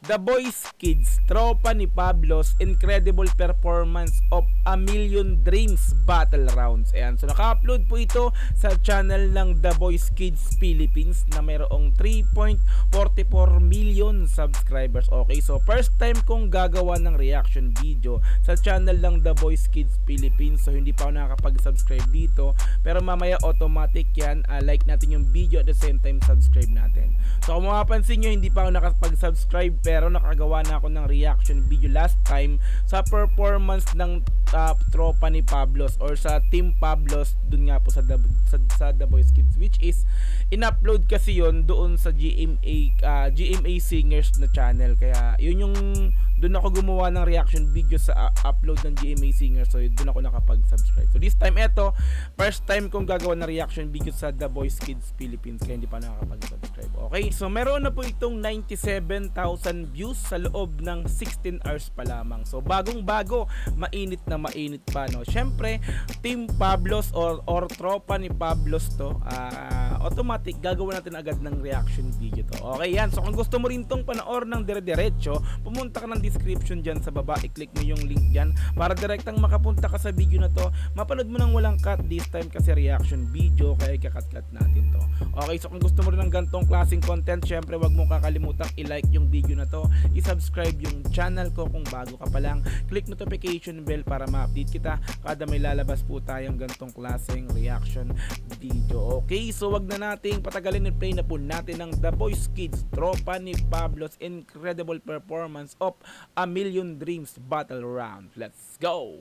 The Boys Kids, tropa ni Pablo's incredible performance of A Million Dreams Battle Rounds. Ayan, so naka-upload po ito sa channel ng The Boys Kids Philippines na mayroong 3.44 million subscribers. Okay, so first time kong gagawa ng reaction video sa channel ng The Boys Kids Philippines. So hindi pa ako nakakapag-subscribe dito, pero mamaya automatic yan. Like natin yung video at the same time subscribe natin. So kung mapapansin nyo, hindi pa ako nakapag-subscribe pero nakagawa na ako ng reaction video last time sa performance ng tropa ni Pablo's or sa Team Pablo's dun nga po sa The Boys Kids, which is in-upload kasi yon doon sa GMA Singers na channel. Kaya yun yung doon ako gumawa ng reaction video sa upload ng GMA Singers, so doon ako nakapag-subscribe. So this time eto, first time kong gagawa ng reaction video sa The Boys Kids Philippines, kaya hindi pa nakakapag-subscribe. Okay, so meron na po itong 97,000 views sa loob ng 16 hours pa lamang. So bagong-bago, mainit na mainit pa, no. Syempre, Team Pablo's or tropa ni Pablo's to, automatic gagawin natin agad ng reaction video to. Okay, yan. So kung gusto mo rin tong panoorin ng dire-diretso, pumunta ka ng description dyan sa baba, i-click mo yung link dyan para direktang makapunta ka sa video na to. Mapanood mo nang walang cut this time kasi reaction video, kaya ikakat-cut natin to. Okay, so kung gusto mo rin ng gantong klaseng content, syempre wag mong kakalimutang i-like yung video na to, i-subscribe yung channel ko kung bago ka pa lang, click notification bell para ma-update kita kada may lalabas po tayong gantong klaseng reaction video. Okay, so wag na nating patagalin, i-play na po natin ng The Boys Kids, tropa ni Pablo's incredible performance of A Million Dreams Battle Round. Let's go!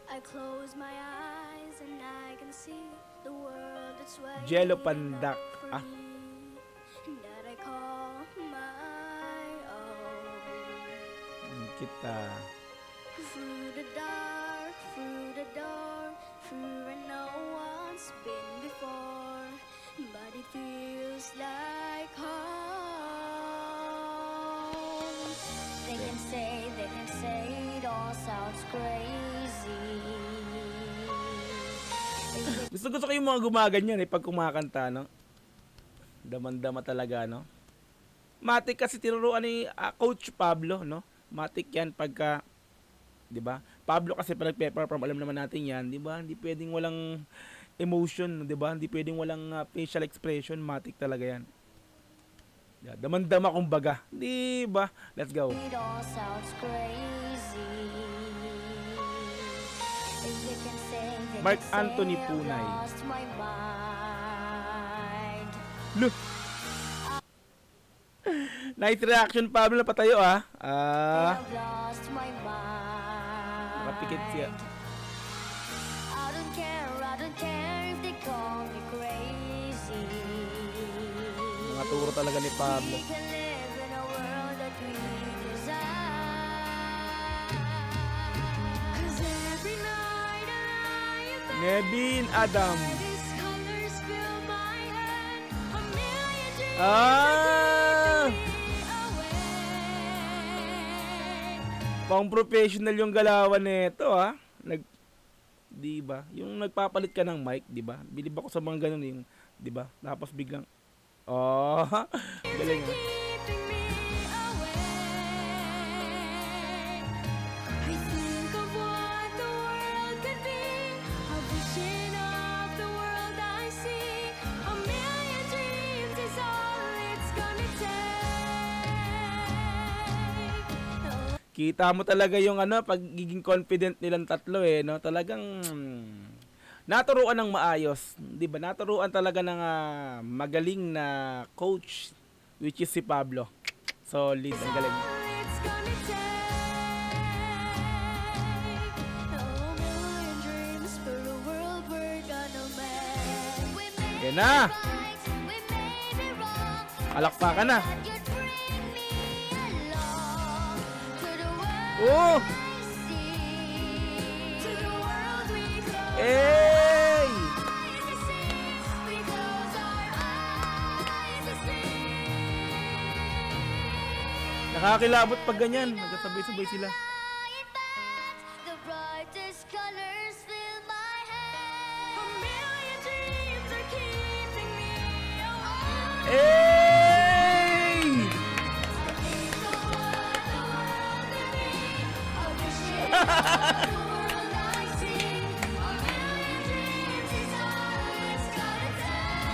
I close my eyes and I can see the world that's waiting Jello Pandak. for me, that I call my own. Kita. Through the dark, through the door, through where no one's been before, but it feels like home. They can say it all sounds crazy. Gusto ko yung mga gumaganyan pag kumakanta, no? Daman-dama talaga, no? Matik kasi tinuruan ni Coach Pablo, no? Matik yan pagka, di ba? Pablo kasi pag nagpe-perform, alam naman natin yan, di ba? Hindi pwedeng walang emotion, di ba? Hindi pwedeng walang facial expression, matik talaga yan. Daman-dama kumbaga, di ba? Let's go. It all sounds crazy. You can say that Mark I Anthony I've Punay. lost my mind. Look. Nice reaction, Pablo, napatayo I've lost my mind. Mapikit siya. I don't care if they call me crazy. Mga turo talaga ni Pablo. We can live in a world that we desire. 'Cause every night I lie in bed, Nevin Adam. these colors fill my head. A million dreams Ah! me away. Pang professional yung galawan nito, ha. Di ba? Yung nagpapalit ka ng mic, di ba? Bilib ako sa mga ganun yung, di ba? Tapos biglang galing. Keeping me away. I think of what the world could be, a vision of the world I see. A million dreams is all it's gonna take. Kita mo talaga yung pagiging confident nilang tatlo no? Talagang naturuan ng maayos, 'di ba? Naturuan talaga ng magaling na coach, which is si Pablo. Solid, ang galing. It's gonna take. A million dreams for a world we're gonna make. We made Yan na. it right, we made it wrong. Palakpakan na. You'd bring me along to the world Oh! I see, to the world we close Hey! eyes to see. We close our eyes to see. Nakakilabot pag ganyan, nagkasabay-sabay sila. The brightest colors fill my head. A million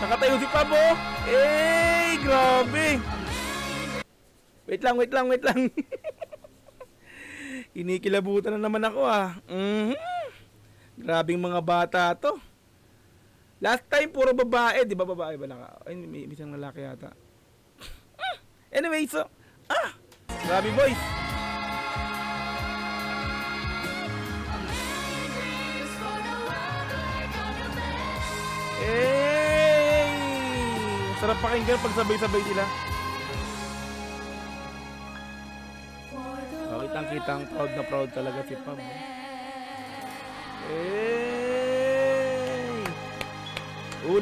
Nakatayo si Pabo. Eh, grabe. Wait lang. Inikilabutan na naman ako ah. Grabing mga bata to. Last time puro babae, di ba babae ba naka? Ay, may isang lalaki yata. Anyway, so grabe boys. Sarap pakinggan pag sabay-sabay sila. Oh, kitang proud na proud talaga si Pab.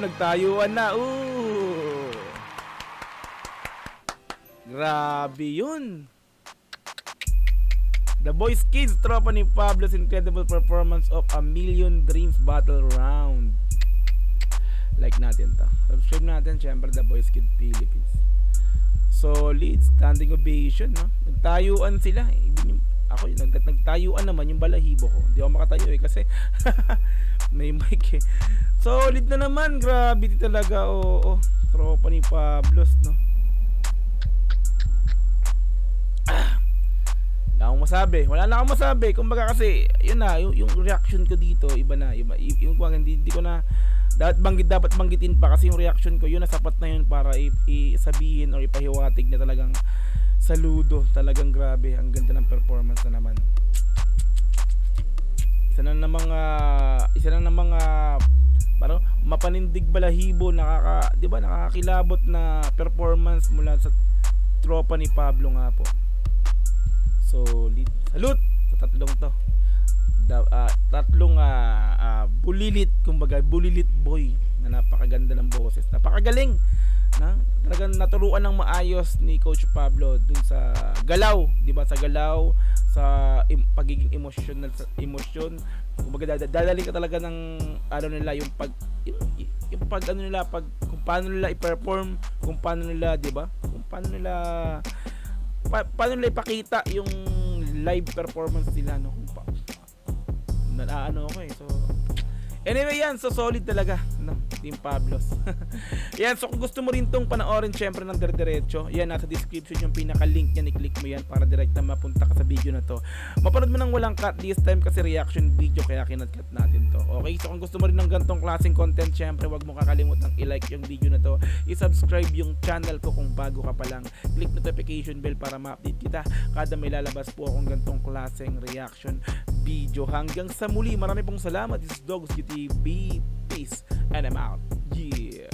Nagtayuan na. Grabe yun. The Boys Kids, tropa ni Pablo's incredible performance of A Million Dreams Battle Round. Like natin to. Subscribe natin syempre The Boys Kids Philippines. Solid standing ovation, no? Nagtayuan sila. Ako nagtayuan naman yung balahibo ko. Hindi ako makatayo kasi may mic eh. Solid na naman, grabe talaga. Tropa ni Pablo's, no? Wala na akong masabi. Kumbaga kasi, yun na, yung reaction ko dito, iba na. Yung hindi ko na dapat banggitin pa kasi yung reaction ko, yun na sapat na yun para isabihin or ipahiwatig na talagang saludo. Talagang grabe. Ang ganda ng performance na naman. Isa na ng mga parang mapanindig balahibo, di ba, nakakakilabot na performance mula sa tropa ni Pablo nga po. Solid. Salute sa tatlong to. Tatlong bulilit, kumbaga bulilit boy na napakaganda ng boses. Napakagaling. Talagang naturuan ng maayos ni Coach Pablo dun sa galaw, 'di ba? Sa galaw, sa pagiging emotional, emosyon. Kumbaga dadaling ka talaga ng nila yung kung paano nila i-perform, kung paano nila, 'di ba? Kung paano nila ipakita yung live performance nila, no? So anyway, yan, so solid talaga, no? Team Pablos. Yan, so kung gusto mo rin tong panoorin syempre ng dire-diretso, yan, nasa description yung pinaka-link niyan, i-click mo yan para direct na mapunta ka sa video na to. Mapanood mo nang walang cut this time kasi reaction video kaya kinat-cut natin to. Okay, so kung gusto mo rin ng gantong klaseng content, syempre wag mo kakalimutang i-like yung video na to, i-subscribe yung channel ko kung bago ka pa lang, click notification bell para ma-update kita kada may lalabas po akong gantong klaseng reaction video. Hanggang sa muli, marami pong salamat. This is Dogs GTV. Peace and I'm out. Yeah.